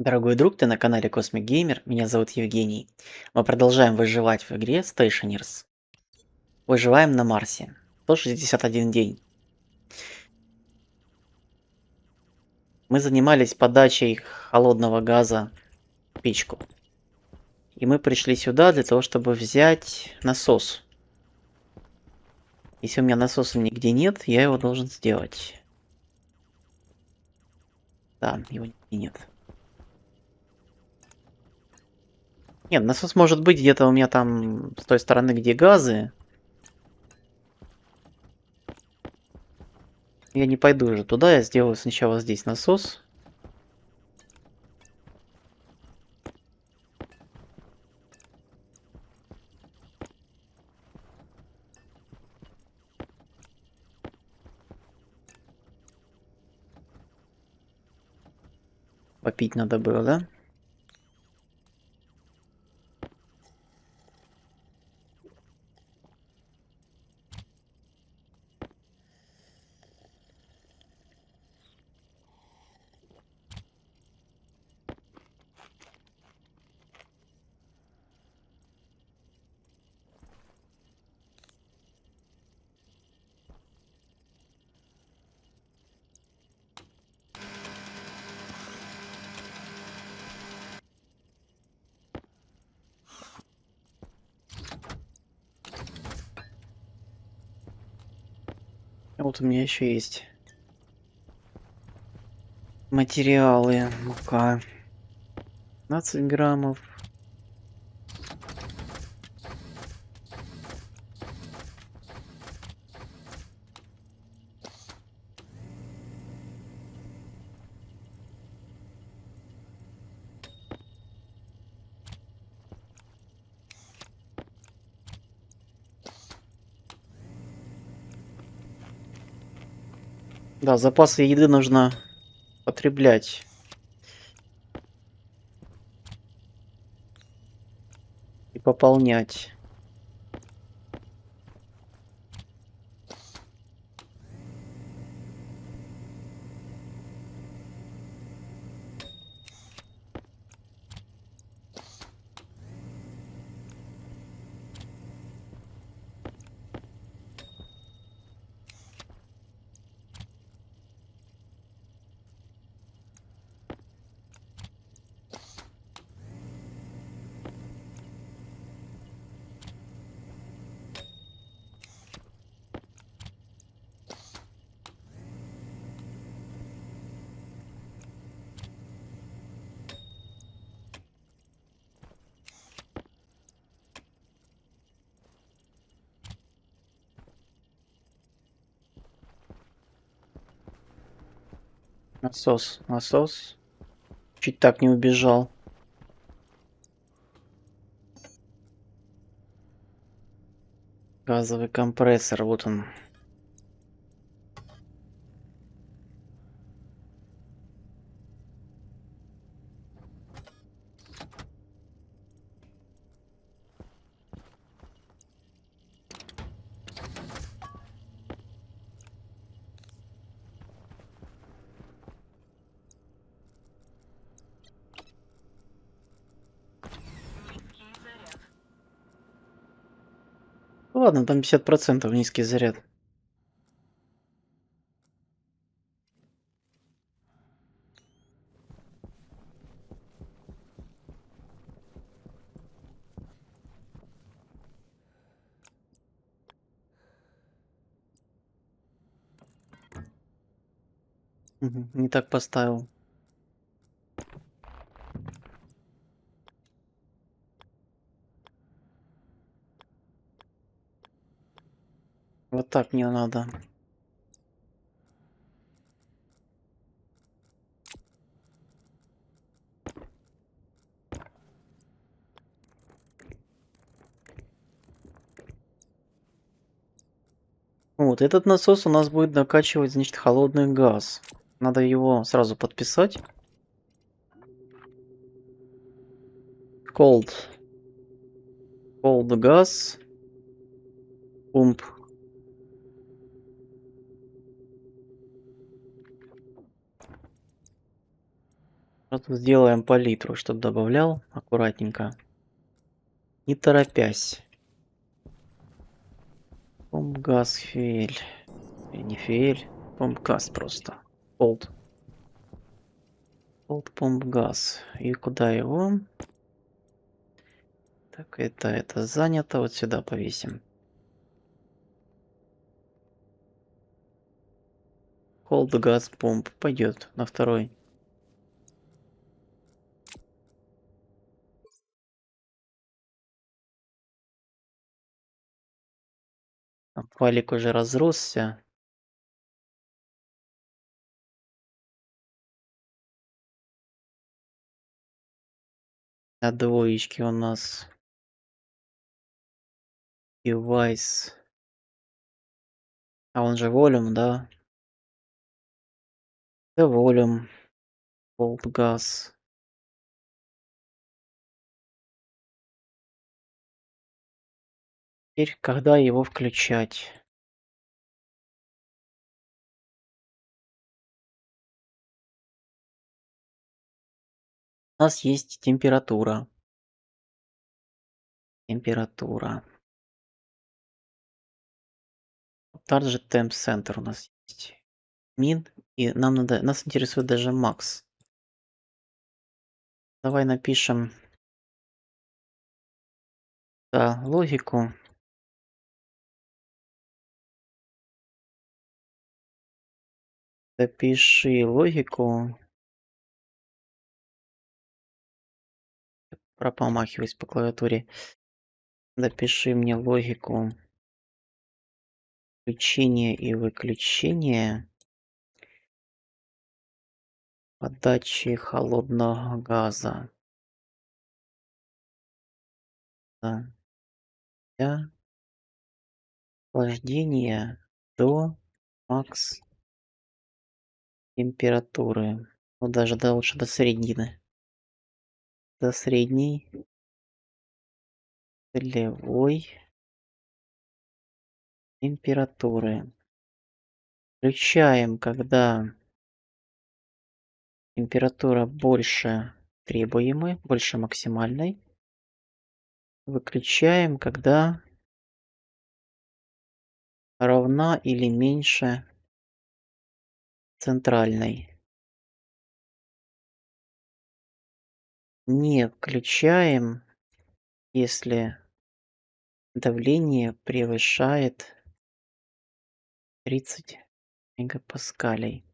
Дорогой друг, ты на канале Cosmic Gamer, меня зовут Евгений. Мы продолжаем выживать в игре Stationers. Выживаем на Марсе. 161 день. Мы занимались подачей холодного газа в печку. И мы пришли сюда для того, чтобы взять насос. Если у меня насоса нигде нет, я его должен сделать. Да, его нигде нет. Нет, насос может быть где-то у меня там с той стороны, где газы. Я не пойду уже туда, я сделаю сначала здесь насос. Попить надо было, да? Вот у меня еще есть материалы. Мука. 15 граммов. Да, запасы еды нужно потреблять. И пополнять. Насос. Чуть так не убежал. Газовый компрессор, вот он. Ладно, там 50% низкий заряд. Не так поставил. Вот так мне надо. Вот этот насос у нас будет накачивать, значит, холодный газ. Надо его сразу подписать. Cold. Cold gas. Pump. Просто сделаем по литру, чтобы добавлял аккуратненько, не торопясь. Помп газ фиэль. Не фиэль, помп газ просто. Олд. Олд помп газ. И куда его? Так, это занято. Вот сюда повесим. Cold газ помп пойдет на второй. Там файлик уже разросся. На двоечке у нас device. А он же volume, да? Да, volume. Cold газ. Теперь когда его включать? У нас есть температура. Температура. Также temp center у нас есть. Min. И нас интересует даже max. Давай напишем логику. Запиши логику. Пропомахиваюсь по клавиатуре. Запиши мне логику включения и выключения подачи холодного газа. Да. Для охлаждения до макс температуры. Ну даже лучше до средней. До средней целевой температуры. Включаем, когда температура больше требуемой, больше максимальной. Выключаем, когда равна или меньше центральной. Не включаем, если давление превышает 30 мегапаскалей.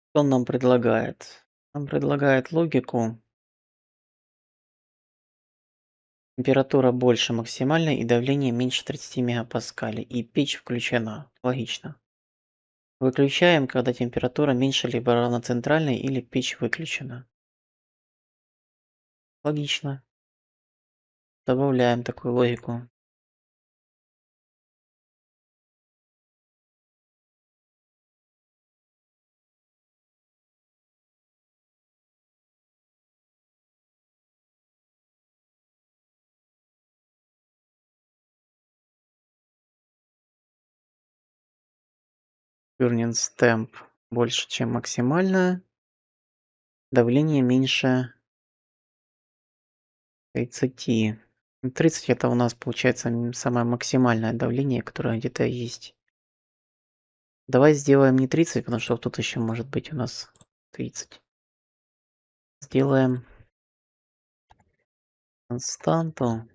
Что он нам предлагает? Он предлагает логику. Температура больше максимальной и давление меньше 30 мегапаскалей. И печь включена. Логично. Выключаем, когда температура меньше либо равна центральной или печь выключена. Логично. Добавляем такую логику. Burning темп больше, чем максимальная. Давление меньше 30. 30 это у нас получается самое максимальное давление, которое где-то есть. Давай сделаем не 30, потому что тут еще может быть у нас 30. Сделаем константу.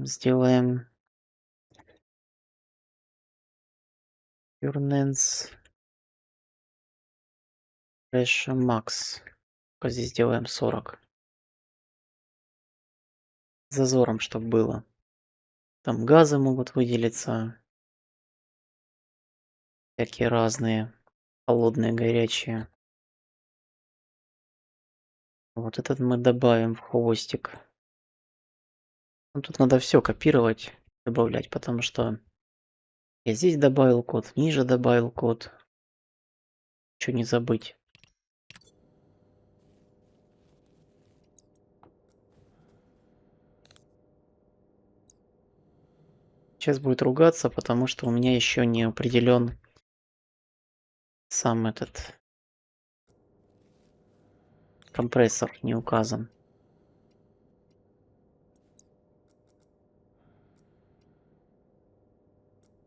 Сделаем Furnace Pressure Max. Здесь сделаем 40. Зазором, чтобы было. Там газы могут выделиться. Всякие разные. Холодные, горячие. Вот этот мы добавим в хвостик. Ну, тут надо все копировать, добавлять, потому что я здесь добавил код, ниже добавил код. Что не забыть. Сейчас будет ругаться, потому что у меня еще не определен сам этот компрессор, не указан.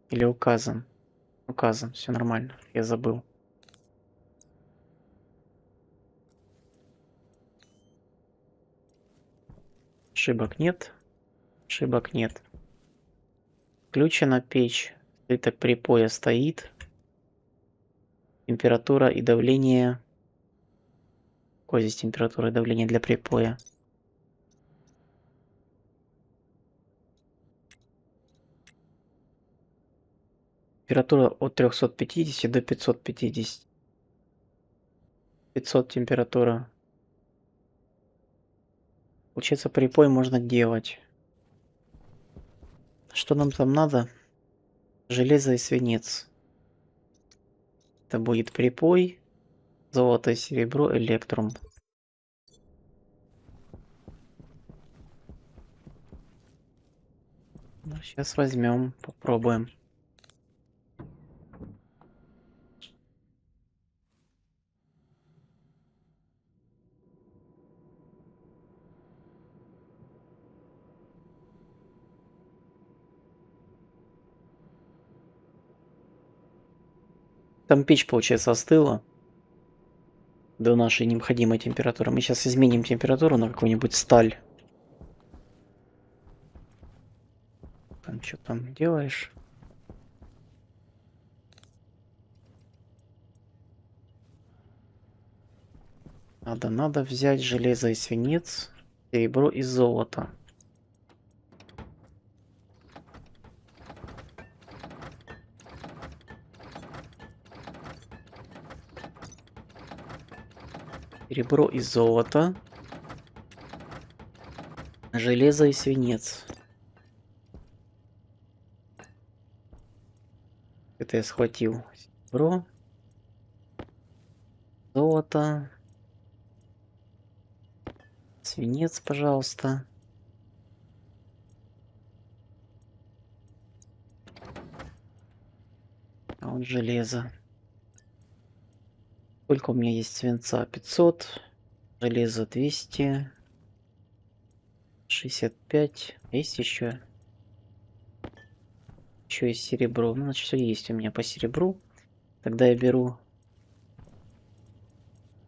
Или указан? Указан, все нормально, я забыл. Ошибок нет. Ошибок нет. Включена печь. Слиток припоя стоит. Температура и давление. Какое здесь температура и давление для припоя? Температура от 350 до 550. 500 температура. Получается, припой можно делать. Что нам там надо? Железо и свинец. Это будет припой. Золото и серебро, электрум. Ну, сейчас возьмем, попробуем. Там печь, получается, остыла до нашей необходимой температуры. Мы сейчас изменим температуру на какую-нибудь сталь. Там что там делаешь? Надо взять железо и свинец, серебро и золото. Серебро и золото. Железо и свинец. Это я схватил. Серебро. Золото. Свинец, пожалуйста. А вот железо. Сколько у меня есть свинца? 500. Железо 200. 65. Есть еще? Еще есть серебро. Ну, значит, все есть у меня по серебру. Тогда я беру...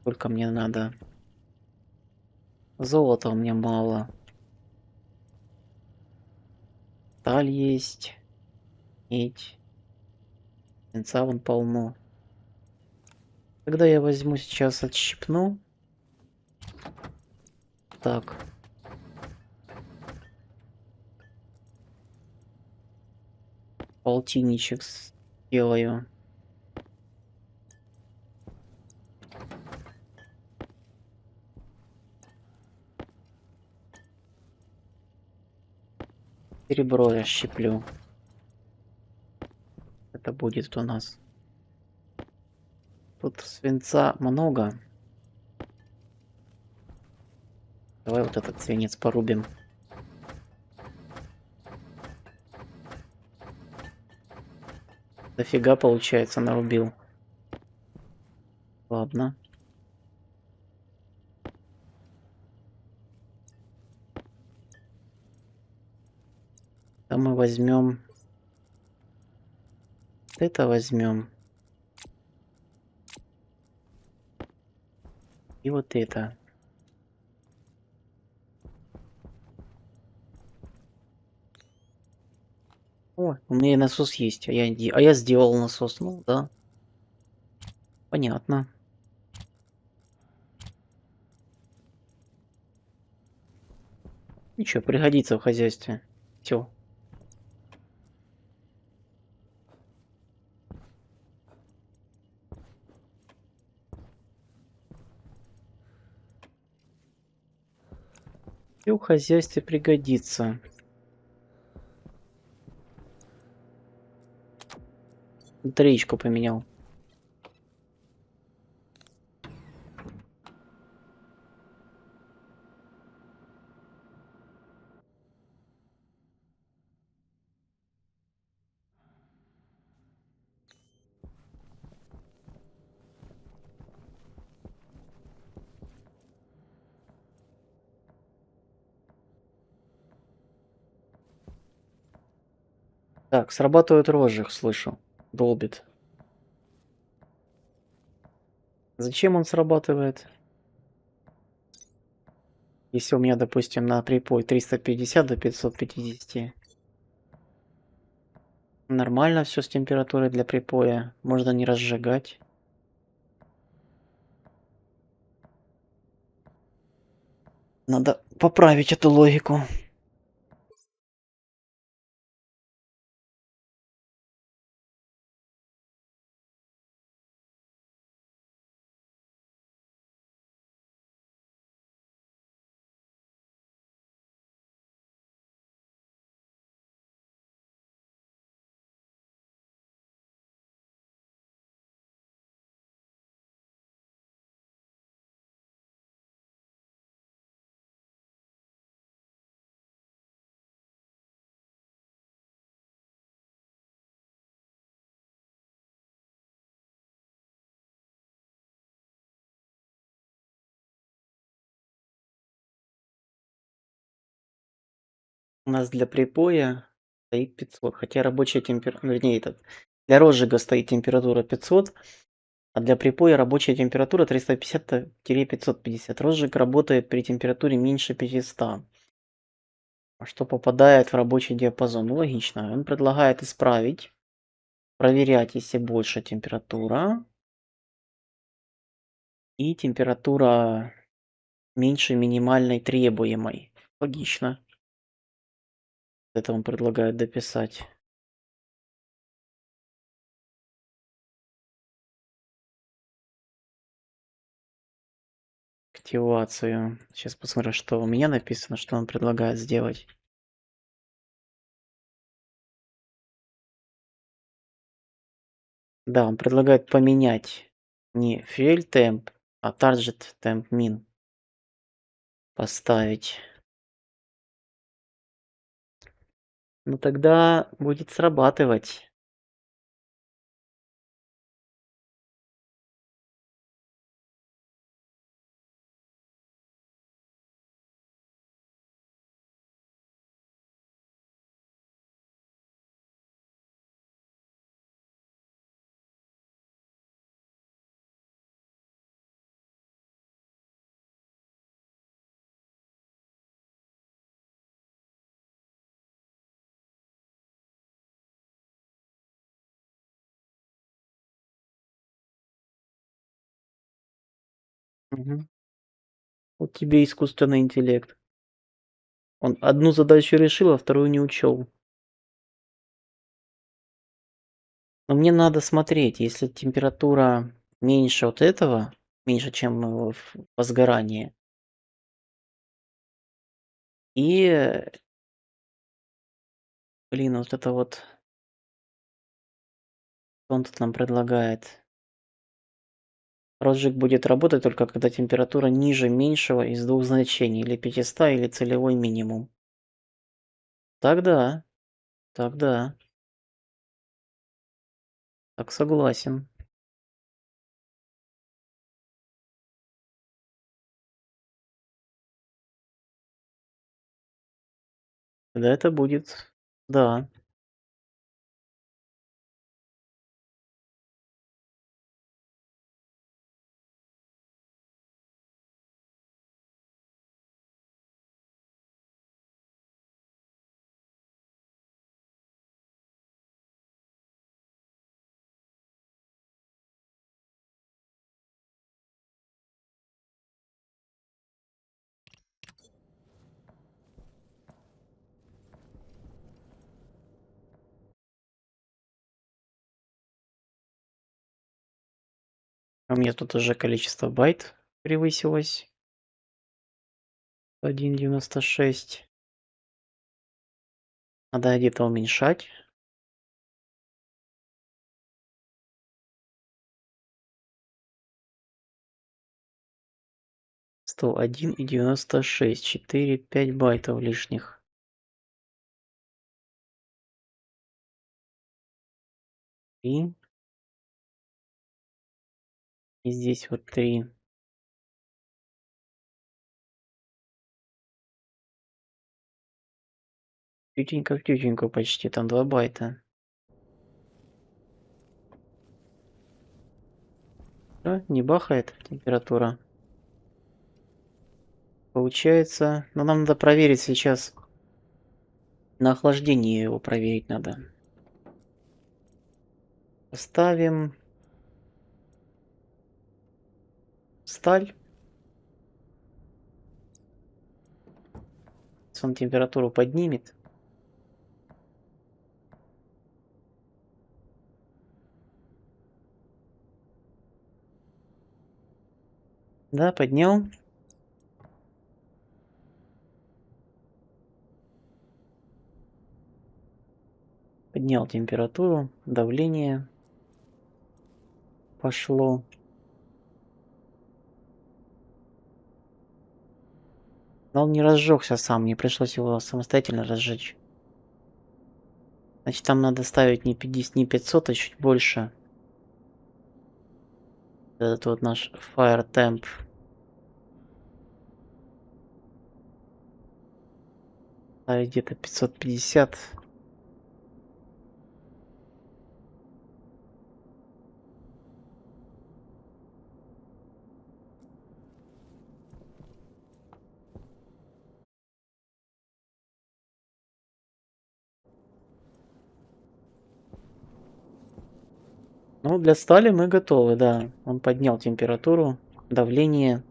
Сколько мне надо? Золота у меня мало. Сталь есть. Медь. Свинца вон полно. Тогда я возьму сейчас, отщипну. Так. Полтинничек сделаю. Серебро я щиплю. Это будет у нас. Тут свинца много. Давай вот этот свинец порубим. Дофига, получается, нарубил. Ладно. Да мы возьмем. Это возьмем. И вот это. О, у меня и насос есть, а я сделал насос. Ну да. Понятно. Ничего, пригодится в хозяйстве. Все. Все в хозяйстве пригодится. Батареечку поменял. Так, срабатывает розжиг, слышу. Долбит. Зачем он срабатывает? Если у меня, допустим, на припой 350 до 550. Нормально все с температурой для припоя. Можно не разжигать. Надо поправить эту логику. У нас для припоя стоит 500, хотя рабочая температура, вернее, для розжига стоит температура 500, а для припоя рабочая температура 350-550. Розжиг работает при температуре меньше 500. А что попадает в рабочий диапазон? Ну, логично. Он предлагает исправить, проверять, если больше температура и температура меньше минимальной требуемой. Логично. Это он предлагает дописать. Активацию. Сейчас посмотрю, что у меня написано, что он предлагает сделать. Да, он предлагает поменять не fuel temp, а target temp min поставить. Ну тогда будет срабатывать. Мгм. Вот тебе искусственный интеллект. Он одну задачу решил, а вторую не учел. Но мне надо смотреть, если температура меньше вот этого, меньше, чем по сгорании, и, блин, вот это вот, что он тут нам предлагает. Розжиг будет работать только когда температура ниже меньшего из двух значений, или 500, или целевой минимум. Тогда, тогда, так согласен. Тогда это будет, да. У меня тут уже количество байт превысилось. 1,96. Надо где-то уменьшать. 101,96. 4-5 байтов лишних. И, и здесь вот 3. Тютенько в тютеньку почти, там 2 байта. Не бахает температура. Получается, но нам надо проверить сейчас. На охлаждение его проверить надо. Поставим сталь. Если он температуру поднимет. Да, поднял. Поднял температуру, давление пошло. Но он не разжегся сам, мне пришлось его самостоятельно разжечь. Значит, там надо ставить не 50, не 500, а чуть больше. Этот вот наш Fire Temp. Ставить где-то 550. Ну, для стали мы готовы, да. Он поднял температуру, давление.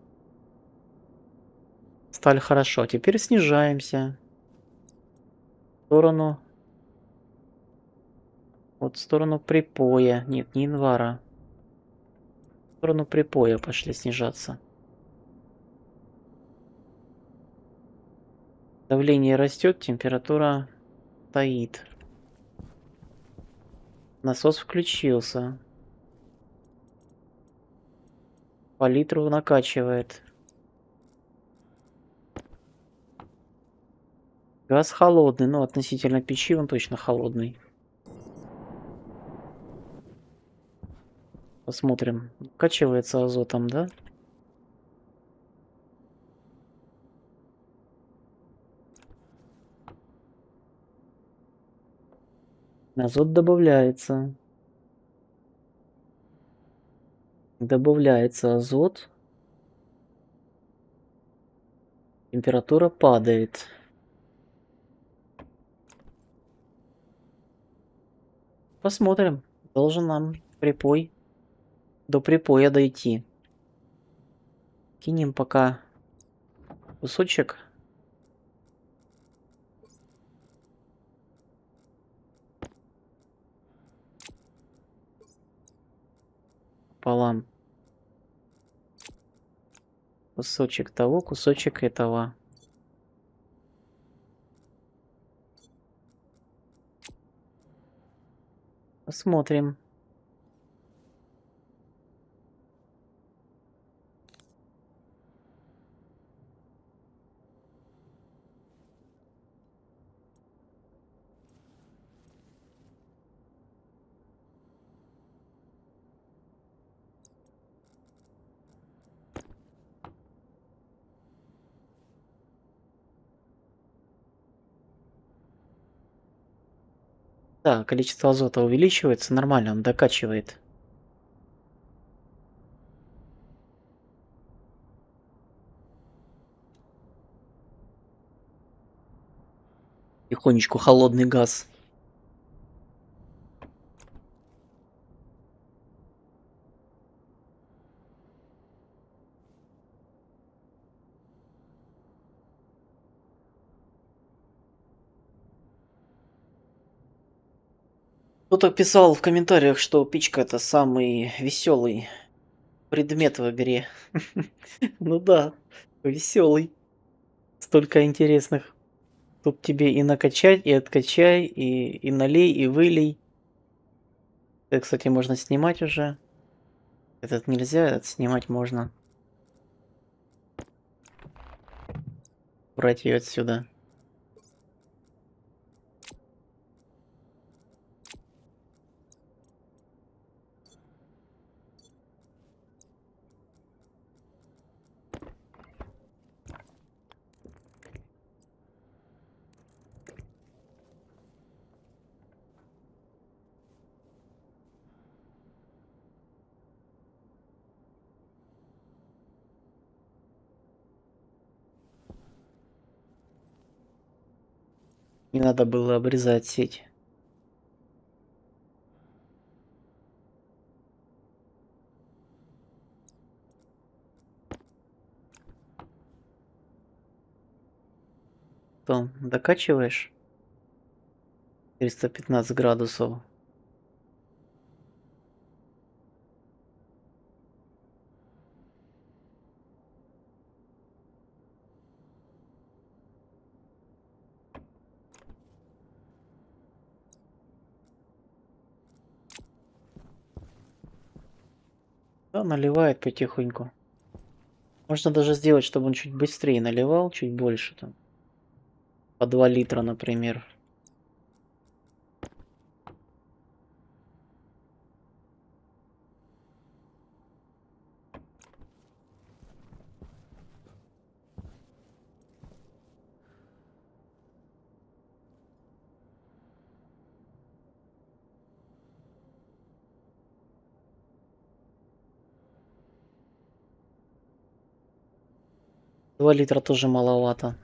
Сталь хорошо. Теперь снижаемся. В сторону. Вот в сторону припоя. Нет, не январа. В сторону припоя пошли снижаться. Давление растет, температура стоит. Насос включился. Палитру накачивает. Газ холодный, но относительно печи он точно холодный. Посмотрим. Накачивается азотом, да? Азот добавляется. Добавляется азот. Температура падает. Посмотрим. Должен нам припой. До припоя дойти. Кинем пока кусочек. Пополам. Кусочек того, кусочек этого. Посмотрим. Да, количество азота увеличивается, нормально, он докачивает. Тихонечку холодный газ. Кто-то писал в комментариях, что печка это самый веселый предмет в игре. Ну да, веселый. Столько интересных. Тут тебе и накачать, и откачай, и налей, и вылей. Это, кстати, можно снимать уже. Этот нельзя, этот снимать можно. Брать ее отсюда. Не надо было обрезать сеть. Что, докачиваешь? 315 градусов. Да, наливает потихоньку. Можно даже сделать, чтобы он чуть быстрее наливал, чуть больше там. По 2 литра, например. Два литра тоже маловато.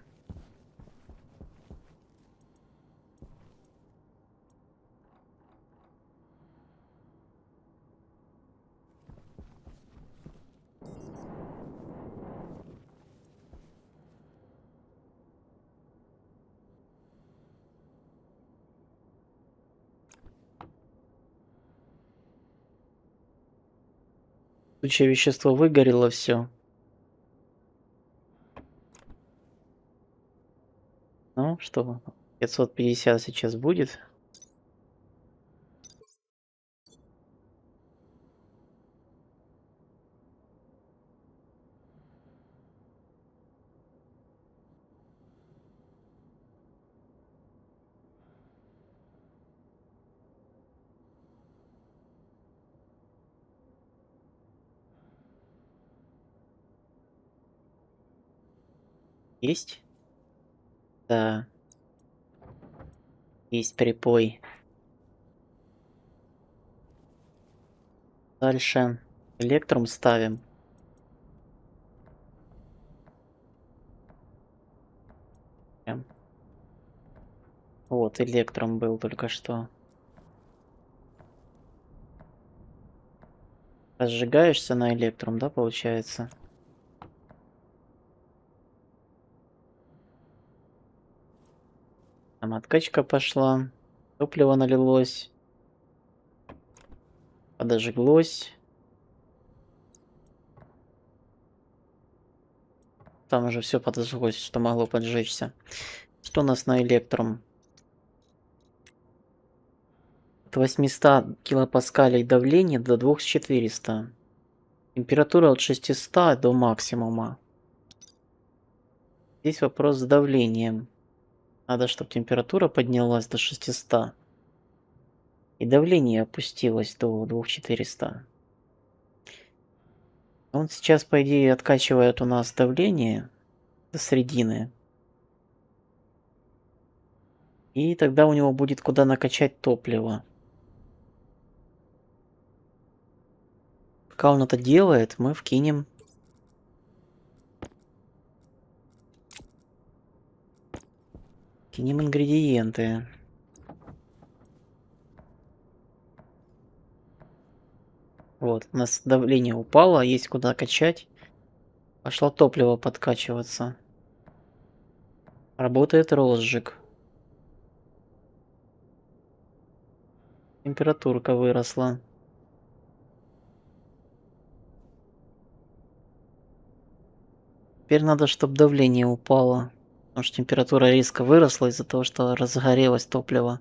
Случае вещество выгорело все. Ну, что, 550 сейчас будет. Есть? Да, есть припой. Дальше электрум ставим. Прям. Вот, электрум был только что. Разжигаешься на электрум, да, получается? Там откачка пошла, топливо налилось, подожглось. Там уже все подожглось, что могло поджечься. Что у нас на электрум? От 800 килопаскалей давление до 2400. Температура от 600 до максимума. Здесь вопрос с давлением. Надо, чтобы температура поднялась до 600. И давление опустилось до 2400. Он сейчас, по идее, откачивает у нас давление до середины. И тогда у него будет куда накачать топливо. Пока он это делает, мы вкинем ингредиенты. Вот, у нас давление упало, есть куда качать. Пошло топливо подкачиваться. Работает розжиг. Температурка выросла. Теперь надо, чтобы давление упало. Потому что температура резко выросла из-за того, что разгорелось топливо.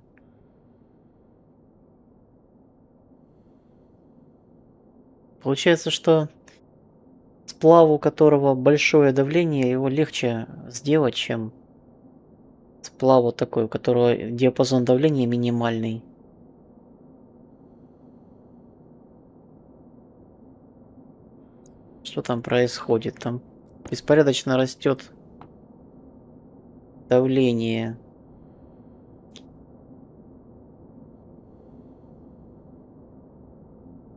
Получается, что сплав, у которого большое давление, его легче сделать, чем сплав вот такой, у которого диапазон давления минимальный. Что там происходит? Там беспорядочно растет давление.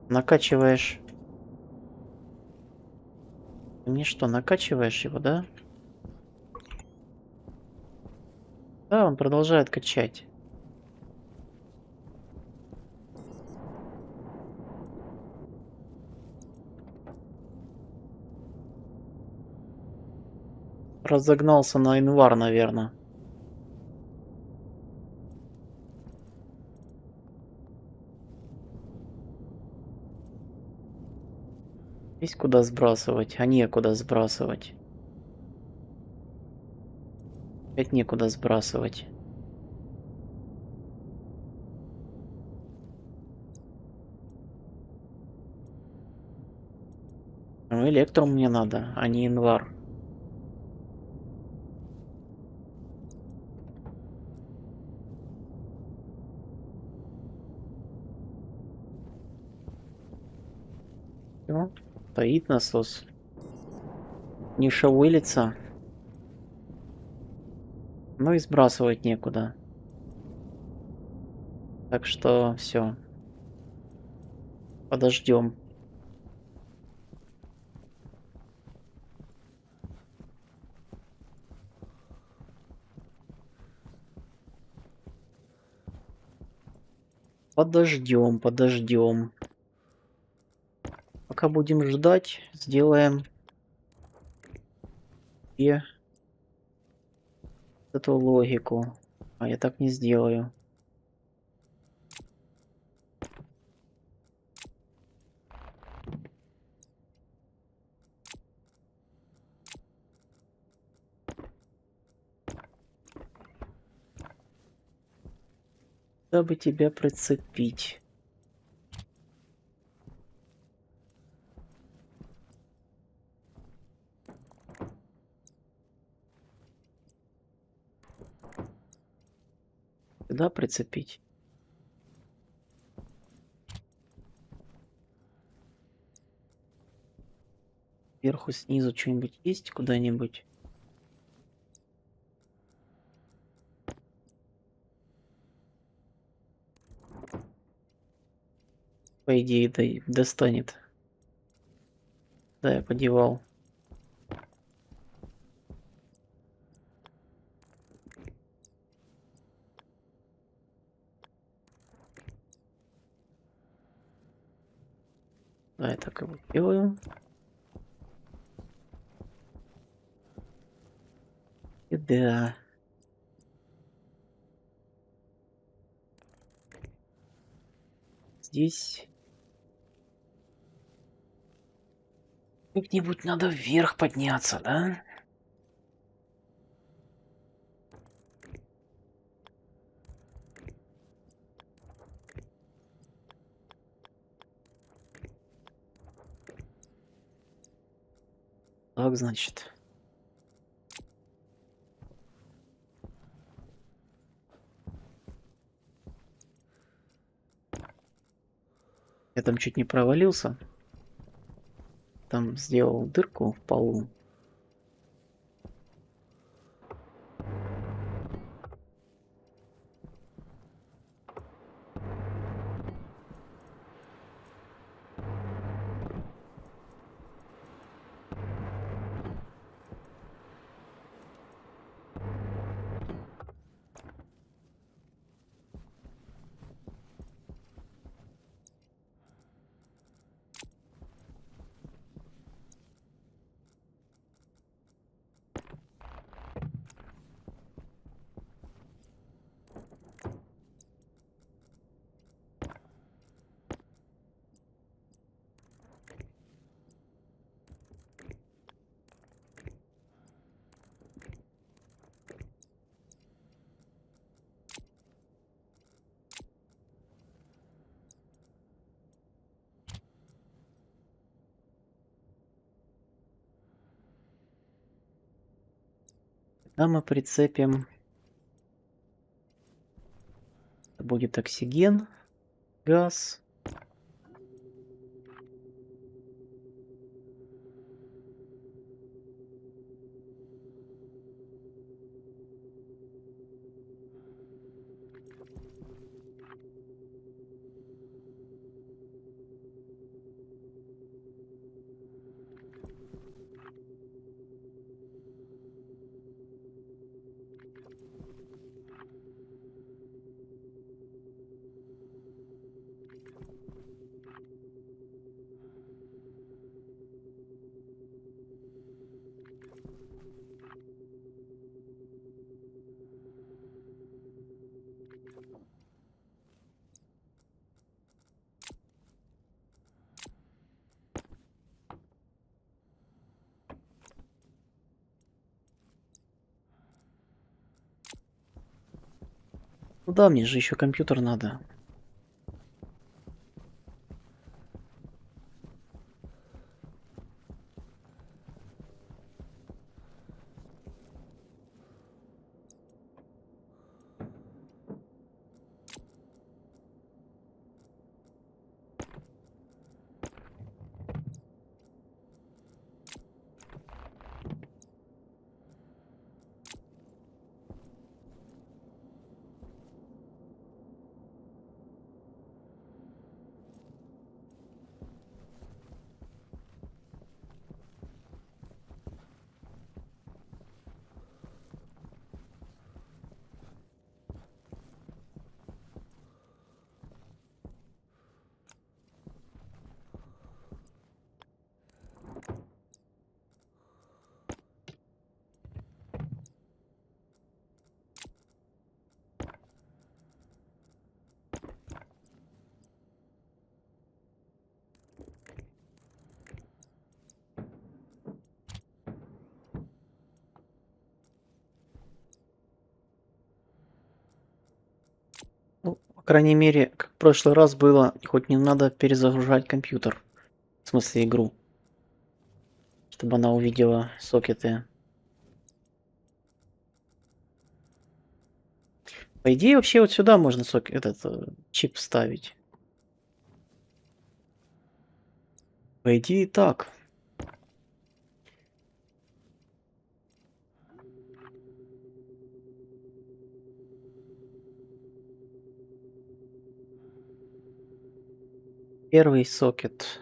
Накачиваешь. Ты мне что, накачиваешь его, да? Да, Да, он продолжает качать. Разогнался на январь, наверное. Есть куда сбрасывать, а некуда сбрасывать. Опять некуда сбрасывать. Ну, электрум мне надо, а не январь. Всё, стоит насос. Не шевелится. Ну и сбрасывать некуда. Так что все, подождем. Подождем, подождем. Пока будем ждать, сделаем и эту логику. А я так не сделаю. Дабы тебя прицепить. Сюда прицепить. Сверху, снизу что-нибудь есть куда-нибудь? По идее, достанет. Да, я подевал. Да, я так его делаю. И да. Здесь как-нибудь надо вверх подняться, да? Так, значит. Я там чуть не провалился. Там сделал дырку в полу. А мы прицепим. Будет оксиген, газ. Ну да, мне же еще компьютер надо. Ну, по крайней мере, как в прошлый раз было, хоть не надо перезагружать компьютер. В смысле игру. Чтобы она увидела сокеты. По идее, вообще вот сюда можно чип вставить. По идее, так. Первый сокет.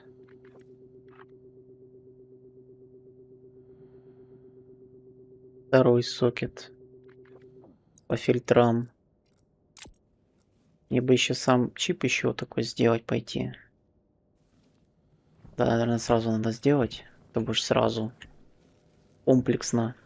Второй сокет. По фильтрам. Мне бы еще сам чип еще такой сделать пойти. Да, наверное, сразу надо сделать. Чтобы уж сразу комплексно.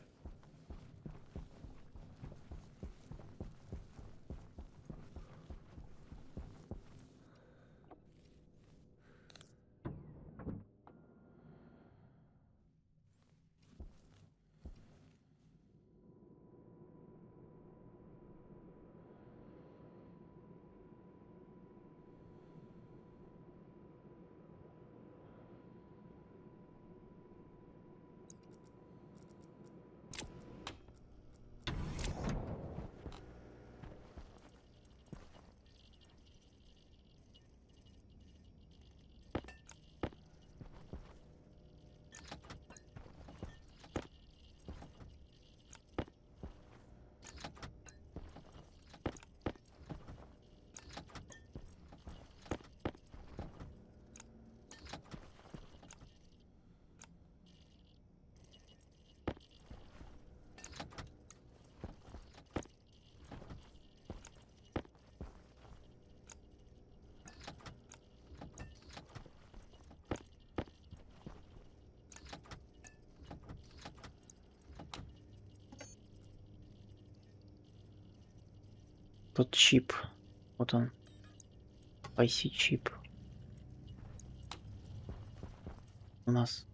Тут чип. Вот он. IC чип. У нас.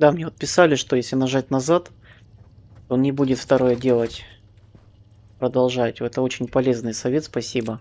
Да, мне вот писали, что если нажать назад, он не будет второе делать. Продолжать. Это очень полезный совет, спасибо.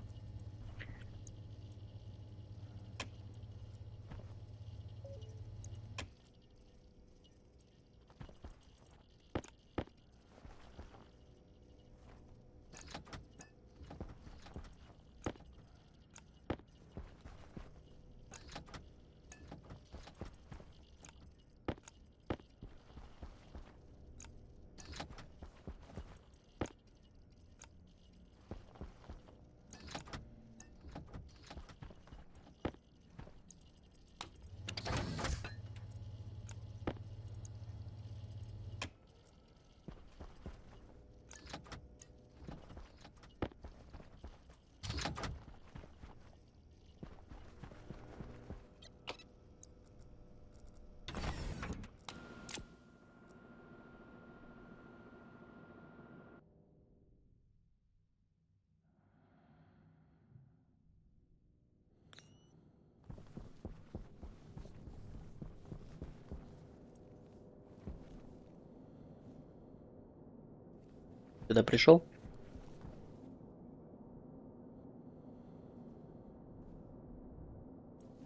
Сюда пришел?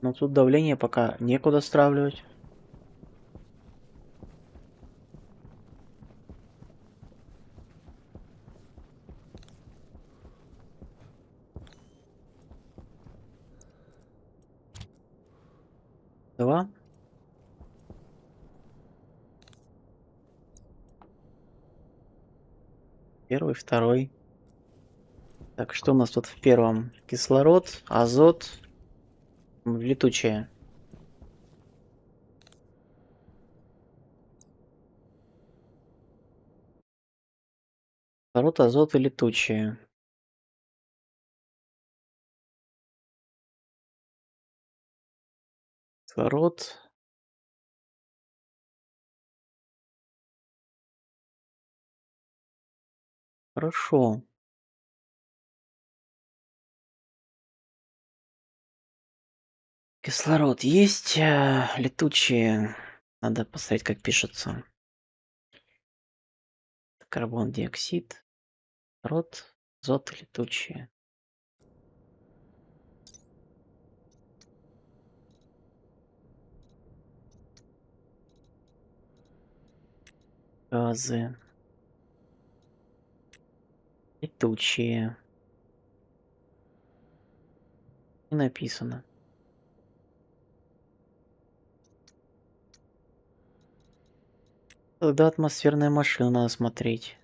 Но тут давление пока некуда стравливать. Два. Первый, второй. Так, что у нас тут в первом? Кислород, азот, летучее. Кислород, азот и летучее. Кислород. Хорошо. Кислород есть, летучие. Надо посмотреть, как пишется. Карбон, диоксид, кислород, азот, летучие. Газы. Летучие. Не написано. Тогда атмосферная машина надо смотреть.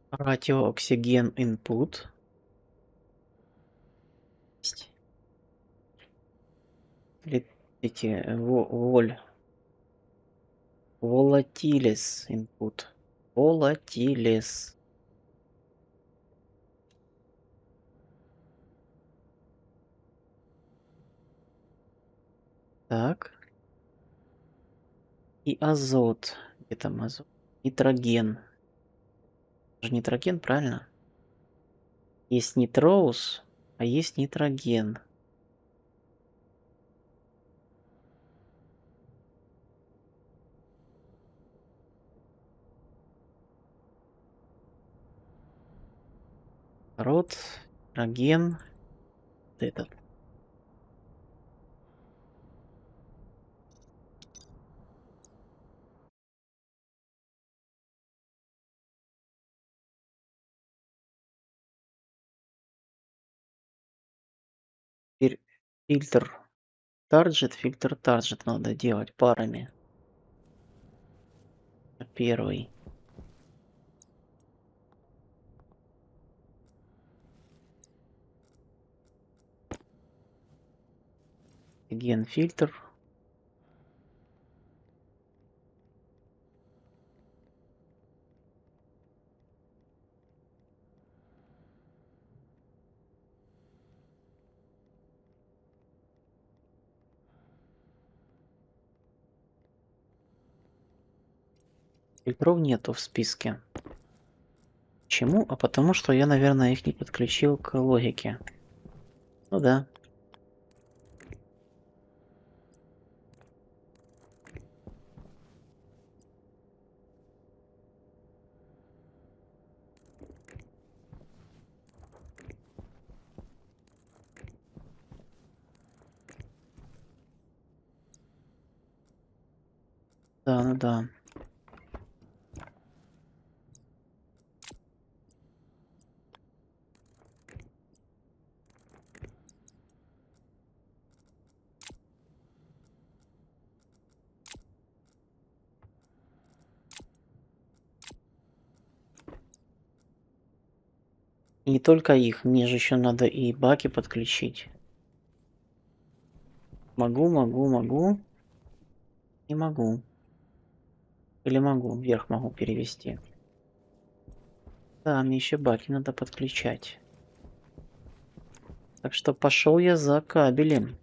Радиооксиген input. Эти волатилис input. Волатилис. Так. И азот. Где там азот? Нитроген. Это же нитроген, правильно? Есть нитроус, а есть нитроген. Род, нитроген. Вот этот. Теперь фильтр тарджет надо делать парами. Первый. Ген фильтр. Фильтров нету в списке. Почему? А потому что я, наверное, их не подключил к логике. Ну да. Да, ну да. И не только их, мне же еще надо и баки подключить. Могу. Не могу. Или могу, вверх могу перевести. Да, мне еще баки надо подключать. Так что пошел я за кабелем.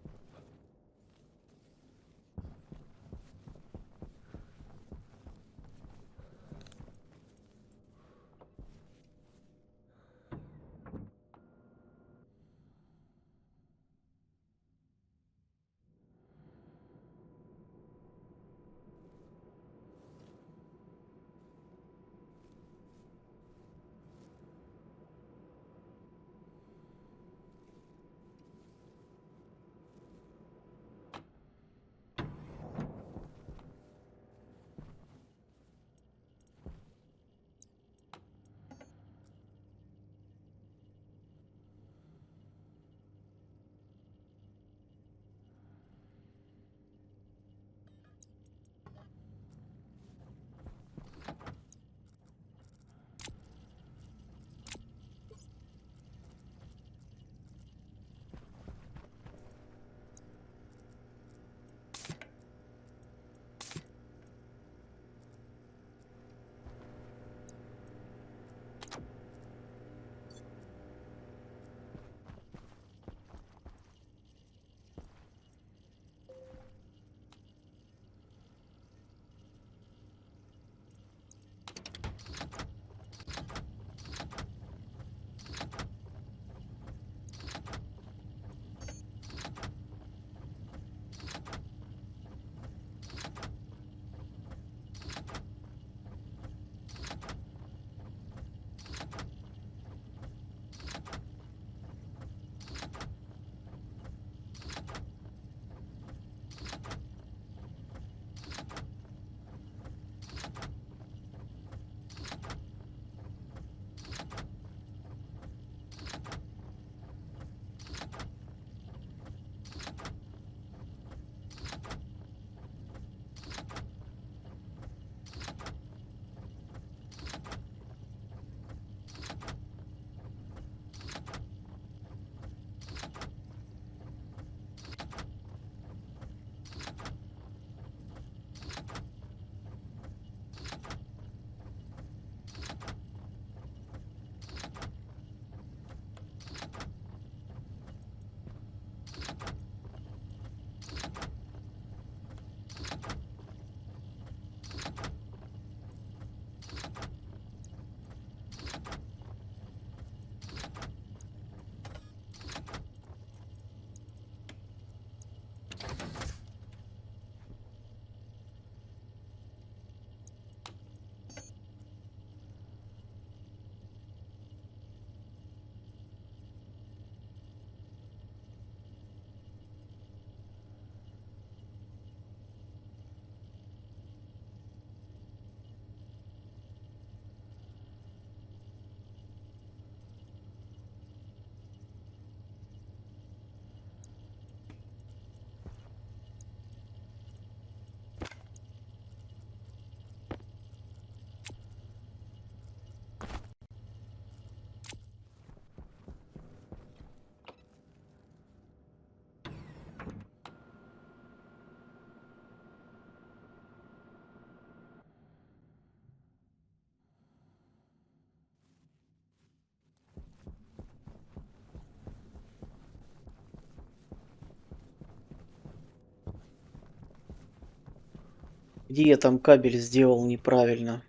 Где я там кабель сделал неправильно?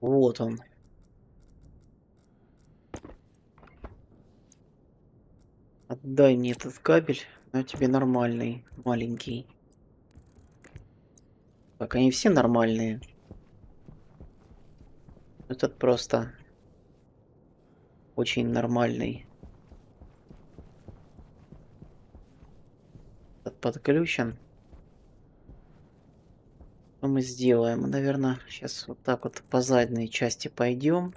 Вот он. Отдай мне этот кабель, на тебе нормальный, маленький. Так, они все нормальные. Этот просто очень нормальный. Этот подключен. Что мы сделаем? Мы, наверное, сейчас вот так вот по задней части пойдем.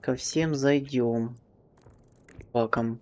Ко всем зайдем. Паком.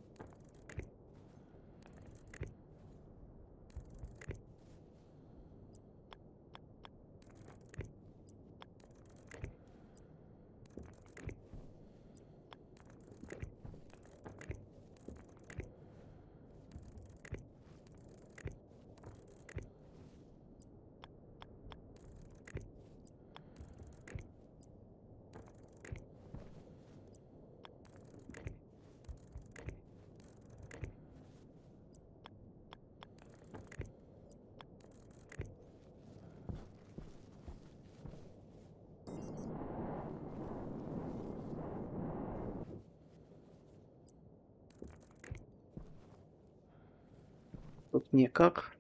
Тут никак.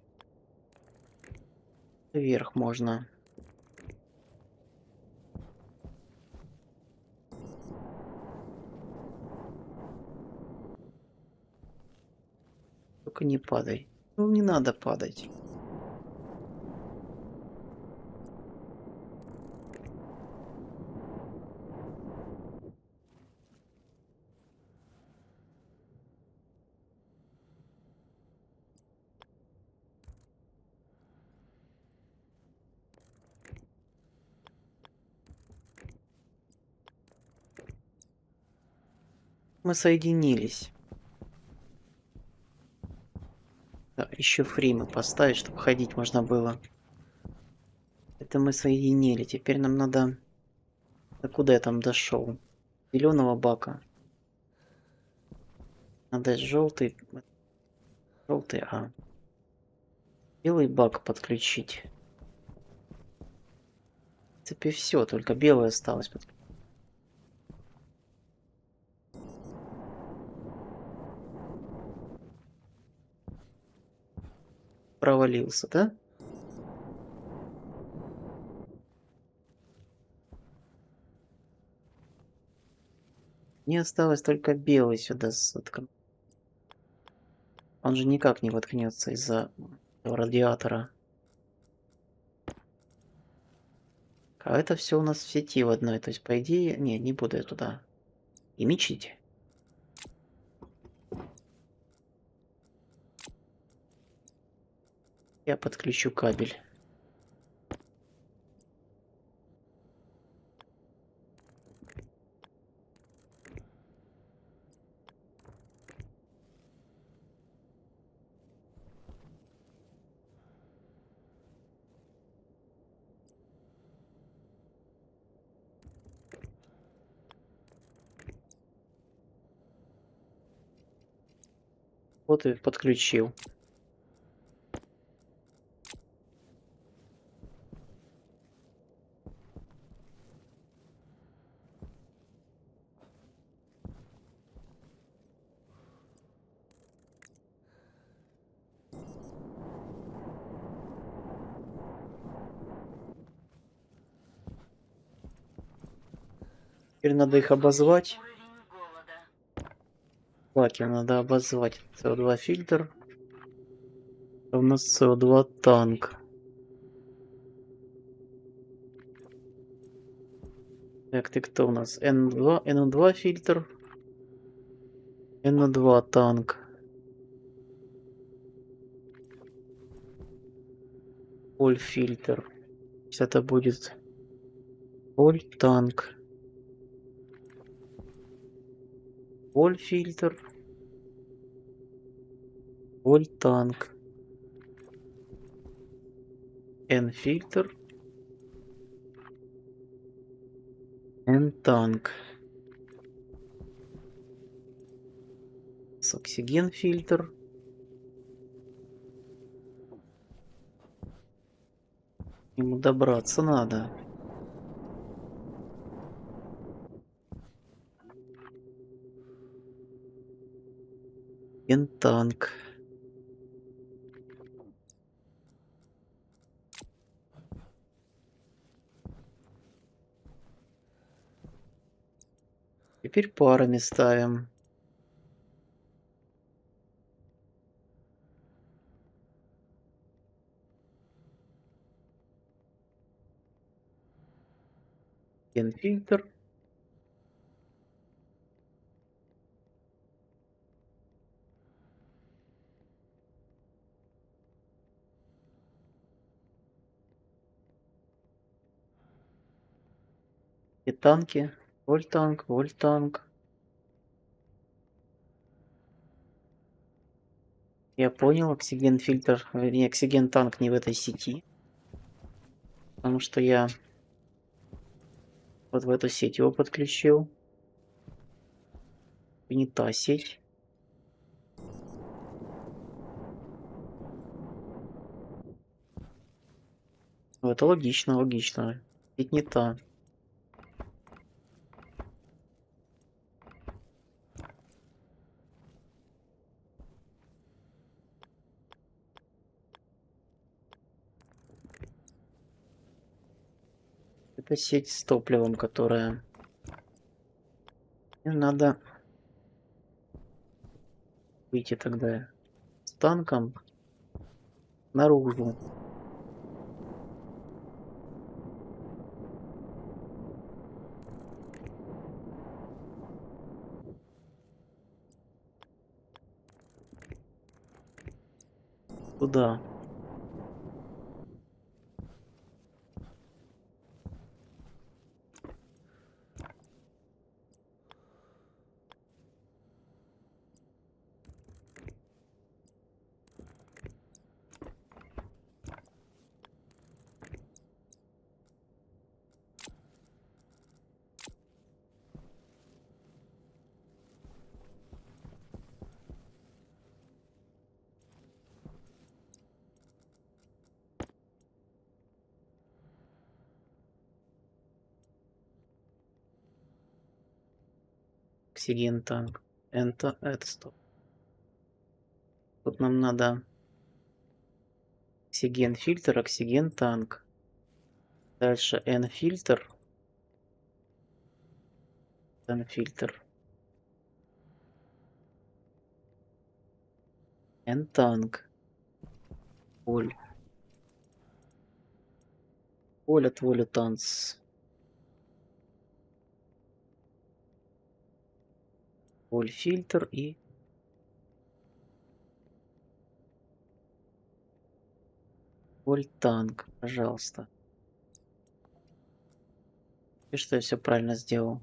Вверх можно. Только не падай. Ну, не надо падать. Мы соединились. Да, еще фримы поставить, чтобы ходить можно было. Это мы соединили. Теперь нам надо... До куда я там дошел? Зеленого бака. Надо желтый. Желтый, белый бак подключить. В принципе, все, только белый осталось. Провалился, да? Мне осталось только белый сюда Он же никак не воткнется из-за радиатора. А это все у нас в сети в одной. То есть, по идее... Не буду я туда и мечить. Я подключу кабель. Вот и подключил. Теперь надо их обозвать. Баки надо обозвать. СО2 фильтр. У нас СО2 танк. Так, ты кто у нас? N2, NO2 фильтр. NO2 танк. Оль фильтр. Это будет Оль танк. Оль фильтр. Оль танк. N фильтр. N танк. С оксиген фильтр. Ему добраться надо. N танк. Теперь парами ставим. N фильтр. И танки. Вольтанк, вольтанк. Я понял, оксиген фильтр, вернее, оксиген танк не в этой сети. Потому что я вот в эту сеть его подключил. И не та сеть. Ну, это логично, логично. Ведь не та. Это сеть с топливом, которая... Мне надо выйти тогда с танком наружу. Туда. Оксиген танк. Это стоп. Тут нам надо оксиген фильтр, оксиген танк. Дальше N фильтр. N фильтр. N танк. Воль. Воль от воли танц. Воль фильтр и воль танк, пожалуйста. И что я все правильно сделал.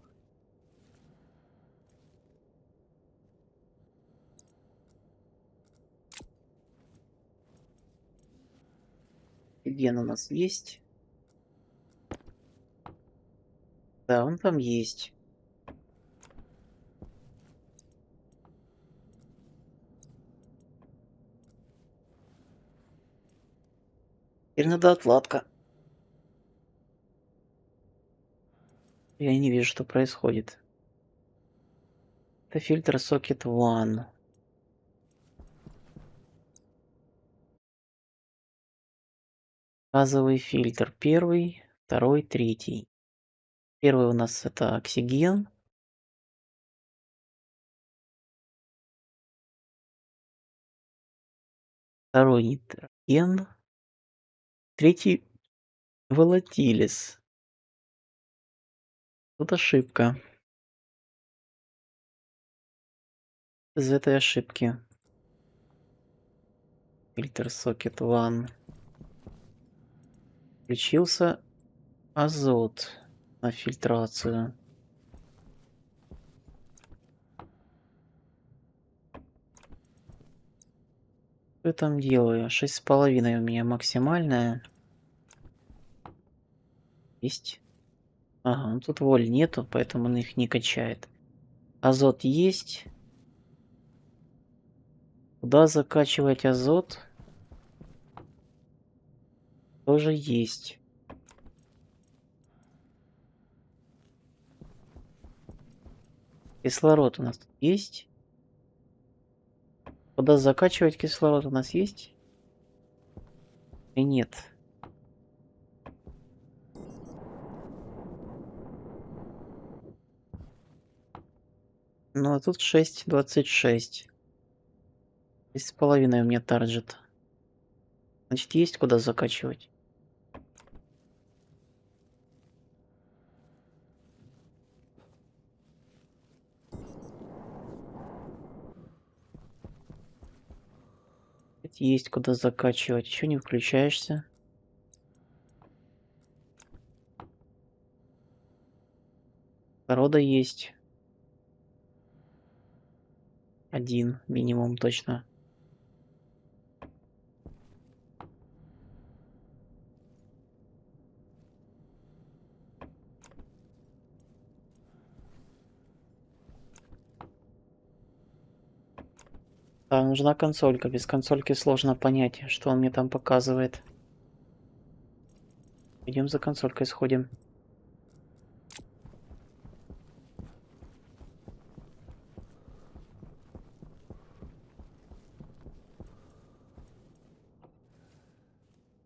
Ген у нас есть. Да, он там есть. Теперь надо отладка. Я не вижу, что происходит. Это фильтр Socket One. Газовый фильтр. Первый, второй, третий. Первый у нас это оксиген. Второй нитроген. Третий волатилис. Тут ошибка. Из этой ошибки. Фильтр Socket One. Включился азот на фильтрацию. Что я там делаю? 6,5 у меня максимальная. Есть. Ага, ну тут воль нету, поэтому он их не качает. Азот есть. Куда закачивать азот? Тоже есть. Кислород у нас тут есть. Куда закачивать кислород у нас есть? И нет. Ну а тут 6,26. 6,5 у меня тарджет. Значит, есть куда закачивать. Есть куда закачивать. Еще не включаешься. Кислорода есть. Один минимум точно. Да, нужна консолька. Без консольки сложно понять, что он мне там показывает. Идем за консолькой сходим.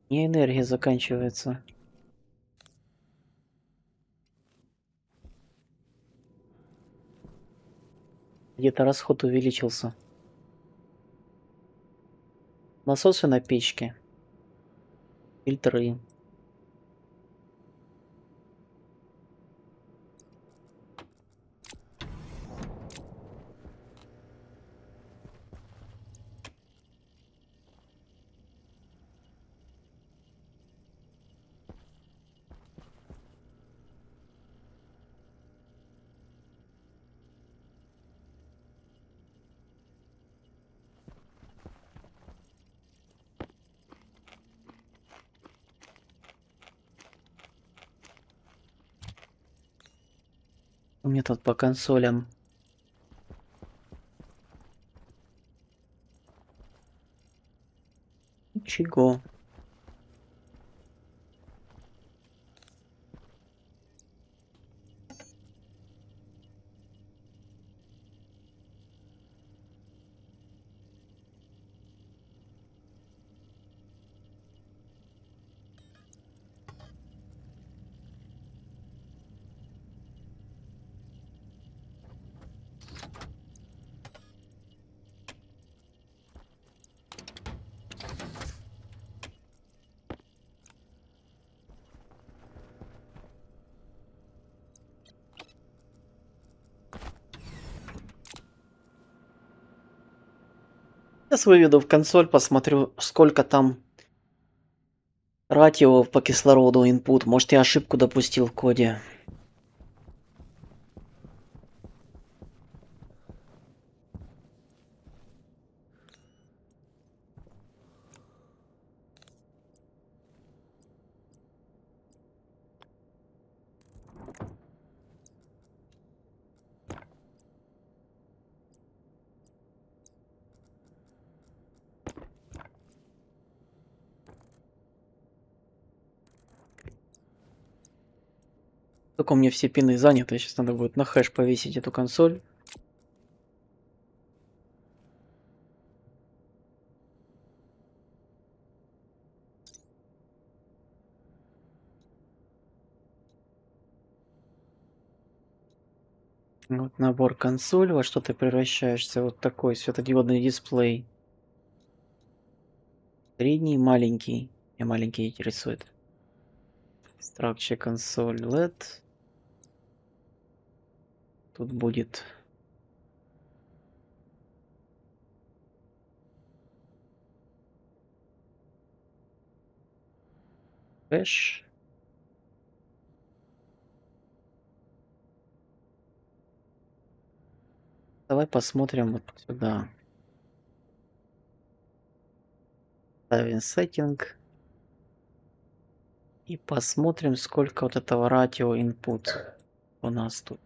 Не энергия заканчивается. Где-то расход увеличился. Насосы на печке. Фильтры. У меня тут по консолям. Ничего. Сейчас выведу в консоль, посмотрю, сколько там ратио по кислороду input. Может, я ошибку допустил в коде. Только у меня все пины заняты. Сейчас надо будет на хэш повесить эту консоль. Вот набор консоль. Во что ты превращаешься? Вот такой светодиодный дисплей. Средний, маленький. Меня маленький интересует. Structure консоль LED. Тут будет хэш. Давай посмотрим вот сюда. Ставим setting. И посмотрим, сколько вот этого ратио input у нас тут.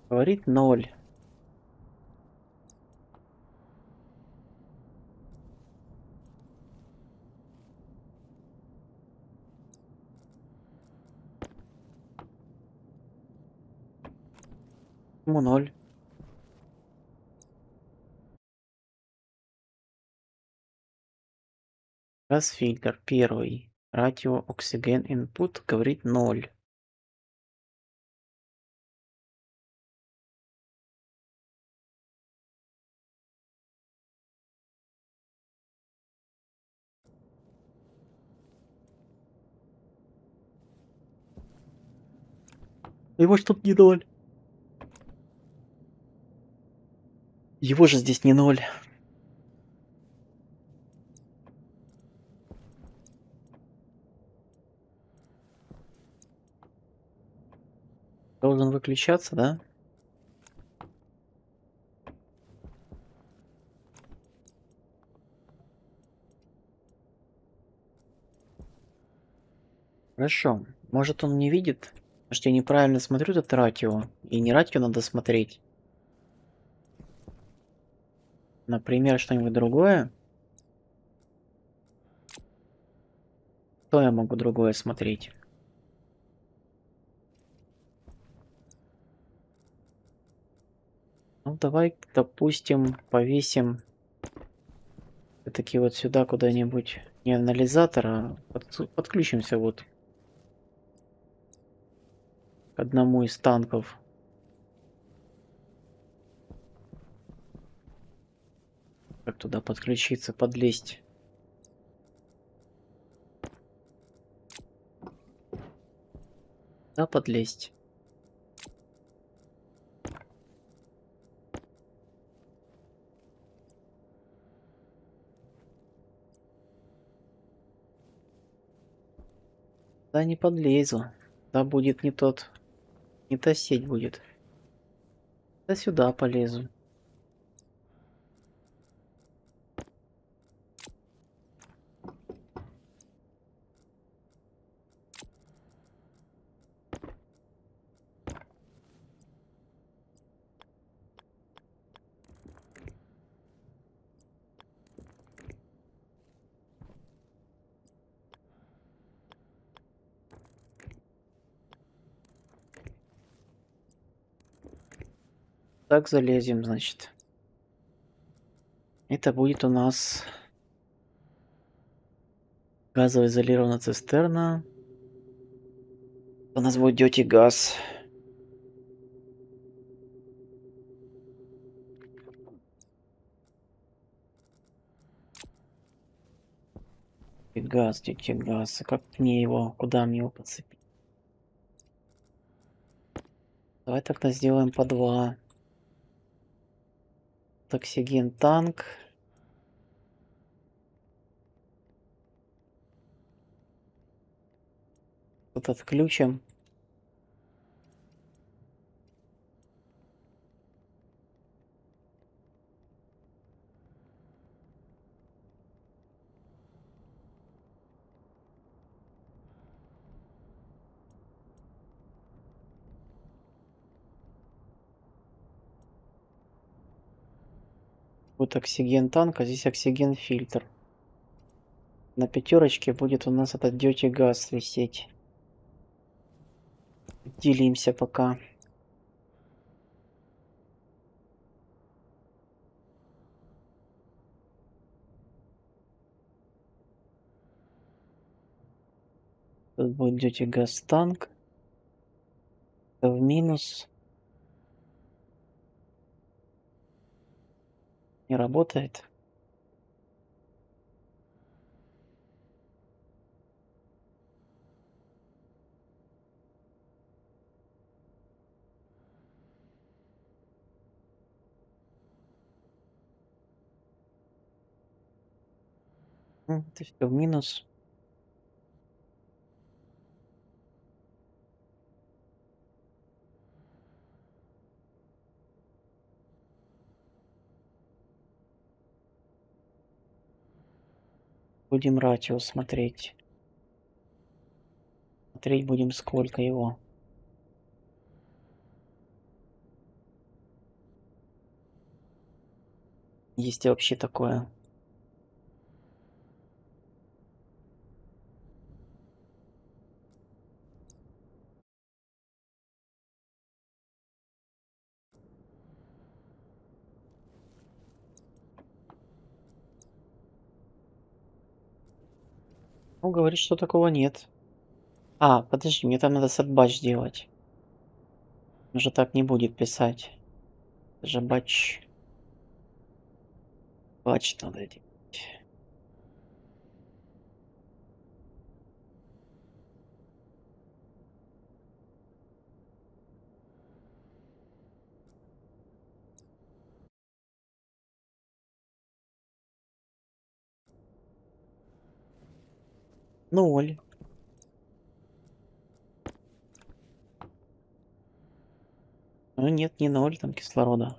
Говорит 0. Почему 0? Раз фильтр первый. Ратио oxygen input говорит 0. Его ж тут не 0. Его же здесь не 0. Должен выключаться, да? Хорошо. Может, он не видит? Может, я неправильно смотрю этот ратио? И не ратио надо смотреть. Например, что-нибудь другое? Что я могу другое смотреть? давай, допустим, повесим все-таки вот сюда куда-нибудь не анализатор, а подключимся вот к одному из танков. Как туда подключиться, подлезть? Да, подлезть. Да не подлезу. Да будет не тот, не та сеть будет. Да сюда полезу. Так залезем, значит. Это будет у нас газоизолированная цистерна. У нас будет dirty газ. Dirty газ. А как мне его, куда мне его подцепить? Давай тогда сделаем по 2. Оксиген танк. Тут отключим. Вот оксиген танк, а здесь оксиген фильтр. На 5 будет у нас этот dirty газ висеть. Делимся пока. Тут будет dirty газ танк. В минус. Не работает. Это все в минус. Будем ратио смотреть. Смотреть будем, сколько его. Есть ли вообще такое? Ну, говорит, что такого нет. А, подожди, мне там надо сетбатч делать. Он же так не будет писать. Это же батч надо делать. Ноль. Ну нет, не 0, там кислорода.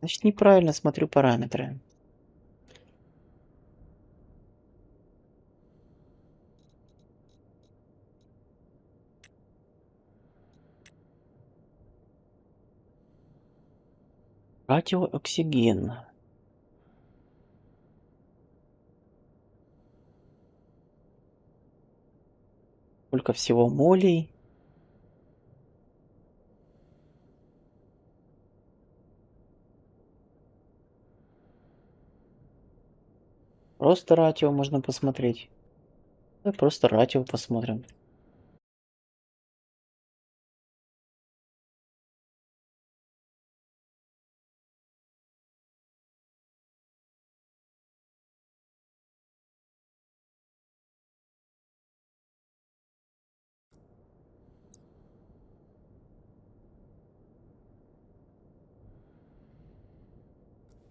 Значит, неправильно смотрю параметры. Радиооксиген. Сколько всего молей? Просто ратио можно посмотреть. Да, просто ратио посмотрим.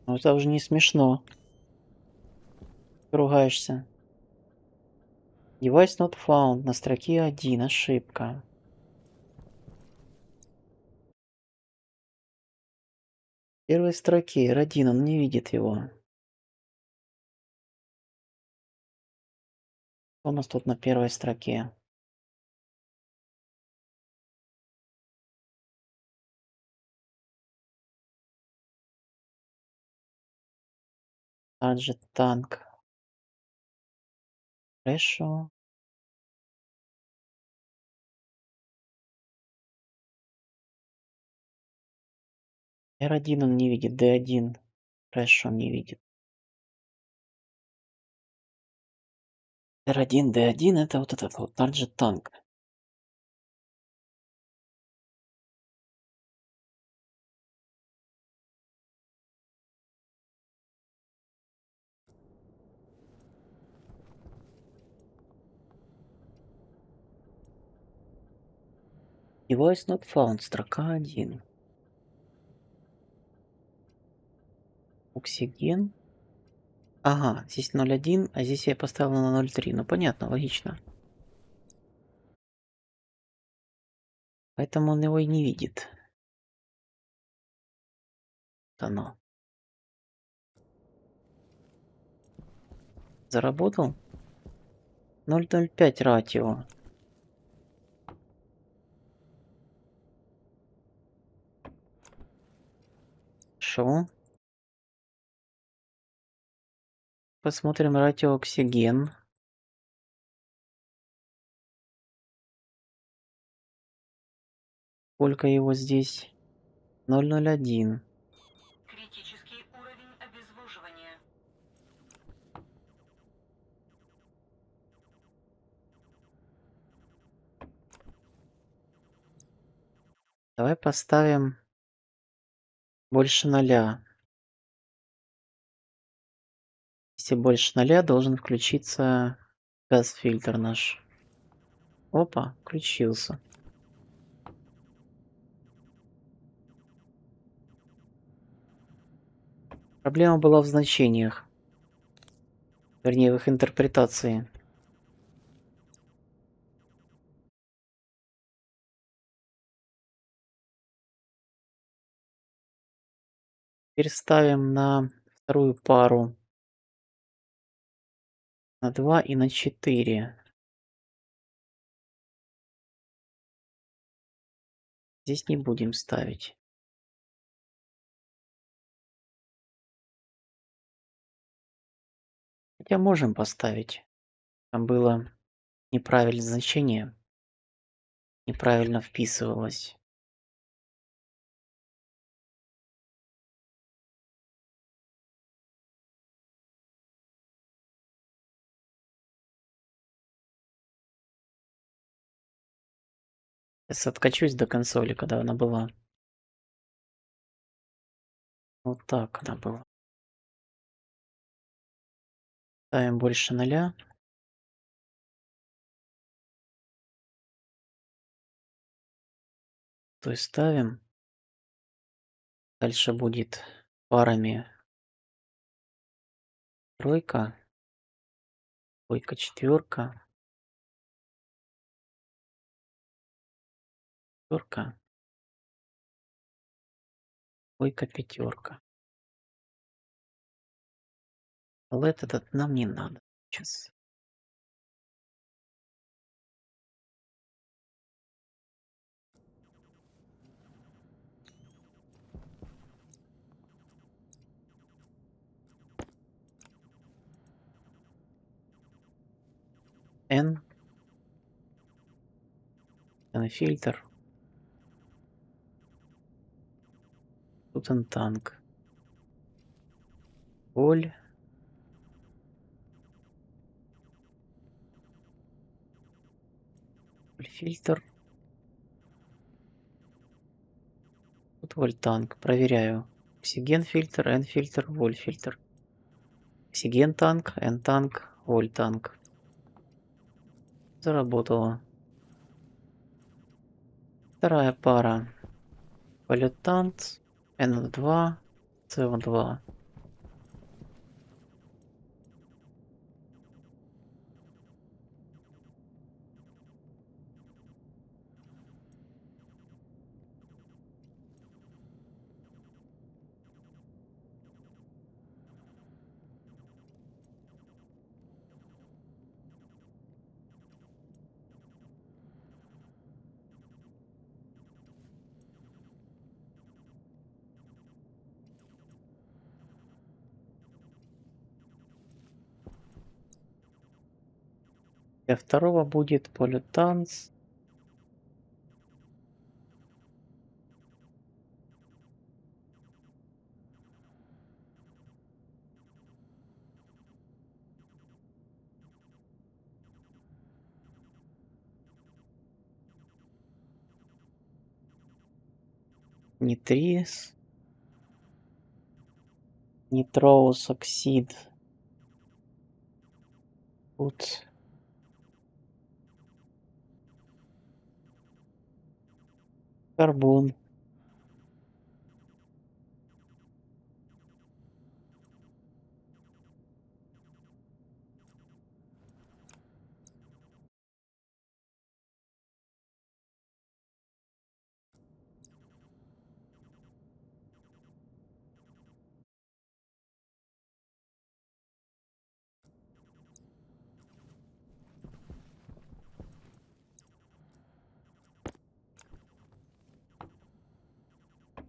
Ну это уже не смешно. Ты ругаешься. Device not found на строке 1. Ошибка. В первой строке R1, он не видит его. Что у нас тут на первой строке? Adjutant. Хорошо. R1 он не видит, D1. Хорошо, не видит. R1, D1 это вот этот вот Target Tank. Device not found, строка 1. Оксиген. Ага, здесь 0,1, а здесь я поставил на 0,3. Ну понятно, логично. Поэтому он его и не видит. Вот оно. Заработал? 0,05 ратио. Хорошо. Посмотрим ратио оксиген. Сколько его здесь? 0,01. Критический уровень обезвоживания. Давай поставим больше 0. Если больше 0, должен включиться газ-фильтр наш. Опа, включился. Проблема была в значениях. Вернее, в их интерпретации. Теперь ставим на вторую пару на 2 и на 4. Здесь не будем ставить. Хотя можем поставить. Там было неправильное значение. Неправильно вписывалось. Сейчас откачусь до консоли, когда она была. Вот так она была. Ставим больше 0. То есть ставим. Дальше будет парами тройка, двойка, четверка, четверка, двойка, пятерка. LED этот нам не надо сейчас. N. Фильтр. Тут он танк. Боль. фильтр. Тут вольтанк. Проверяю. Оксиген фильтр, N фильтр, воль фильтр. Оксиген танк, N танк, воль танк. Заработало. Вторая пара. Полютант, N2, CO2. Для второго будет полютанц. Нитрис. Нитроус оксид. Тут карбон.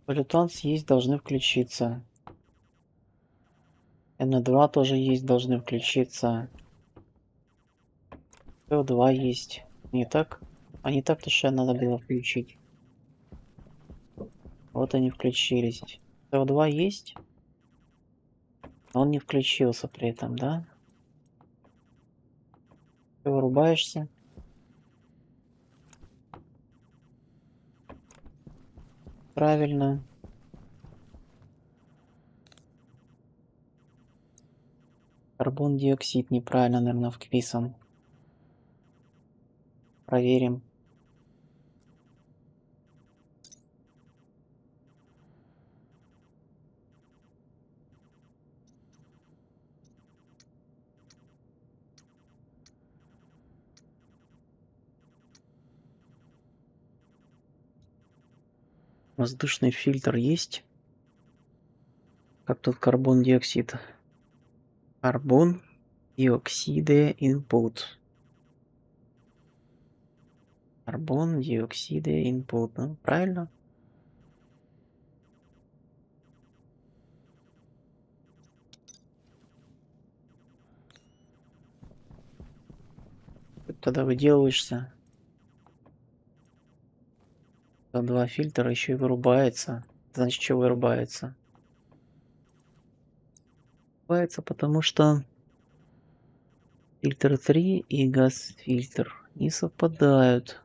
Полютанц есть, должны включиться. N2 тоже есть, должны включиться. CO2 есть. Не так? А не так-то что надо было включить. Вот они включились. CO2 есть. Но он не включился при этом, да? Ты вырубаешься. Правильно. Карбон диоксид неправильно, наверное, вписан. Проверим. Воздушный фильтр есть. Как тут карбон диоксид? Карбон диоксиде input. Карбон диоксиде input. Ну, правильно? Ты тогда выделываешься. Два фильтра еще и вырубается. Значит, что вырубается? Вырубается, потому что фильтр 3 и газ-фильтр не совпадают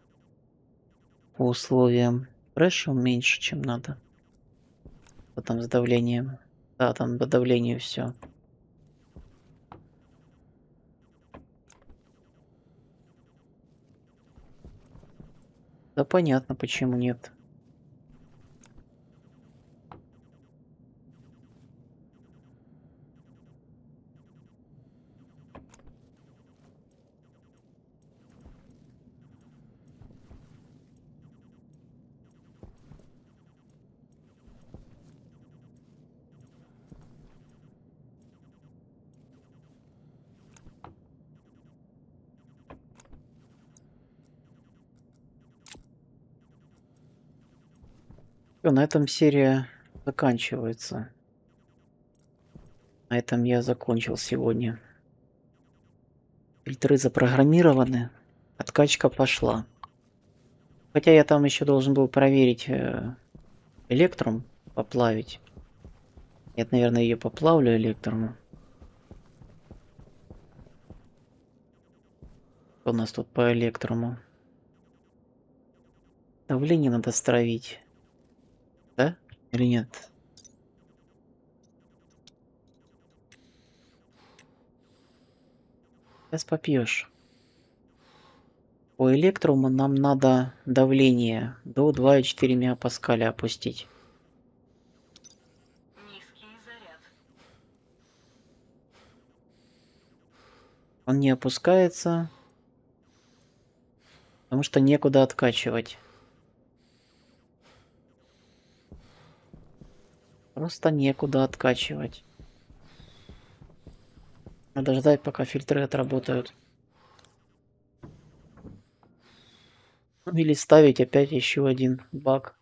по условиям. Pressure меньше, чем надо. Что там с давлением? Да, там по давлению все. Да понятно, почему нет. Всё, на этом серия заканчивается. На этом я закончил сегодня. Фильтры запрограммированы. Откачка пошла. Хотя я там еще должен был проверить электрум, поплавить. Я, наверное, ее поплавлю электрому. Что у нас тут по электрому? Давление надо стравить. Да? Или нет? Сейчас попьешь. По электруму нам надо давление до 2,4 мегапаскаля опустить. Низкий заряд. Он не опускается, потому что некуда откачивать. Просто некуда откачивать. Надо ждать, пока фильтры отработают. Ну, или ставить опять еще один бак.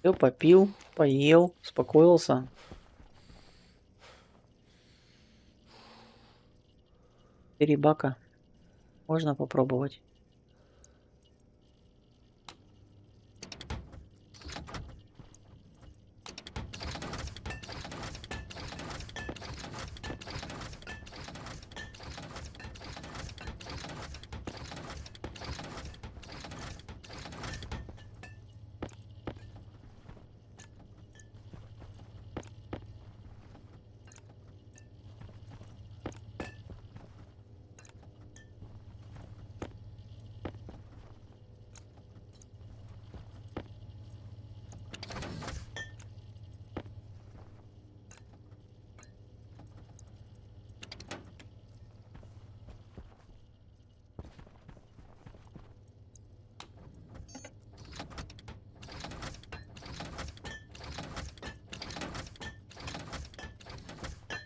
Все, попил, поел, успокоился. 4 бака. Можно попробовать.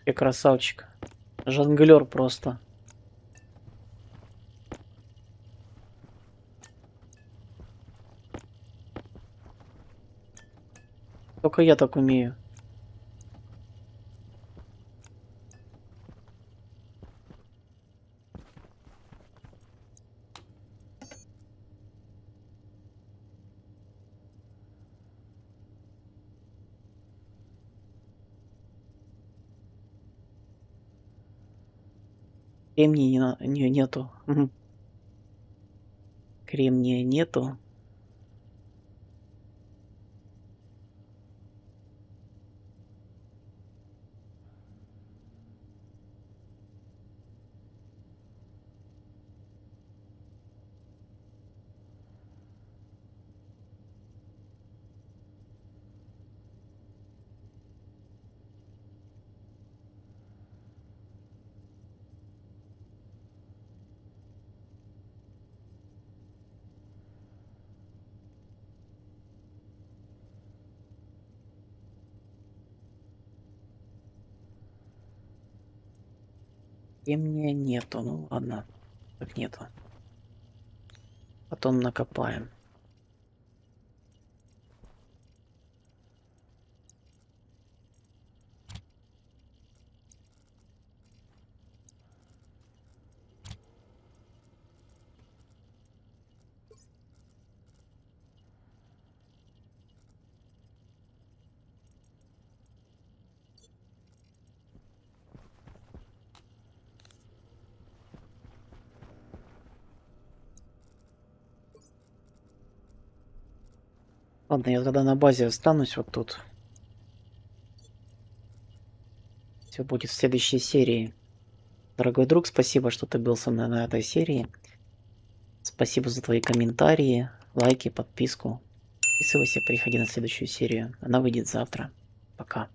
Я красавчик. Жонглер просто. Только я так умею. Кремния нету. Мгм. Кремния нету. Кремния нету. Ну ладно. Так нету. Потом накопаем. Ладно, я тогда на базе останусь вот тут. Все будет в следующей серии. Дорогой друг, спасибо, что ты был со мной на этой серии. Спасибо за твои комментарии, лайки, подписку. Подписывайся, приходи на следующую серию. Она выйдет завтра. Пока.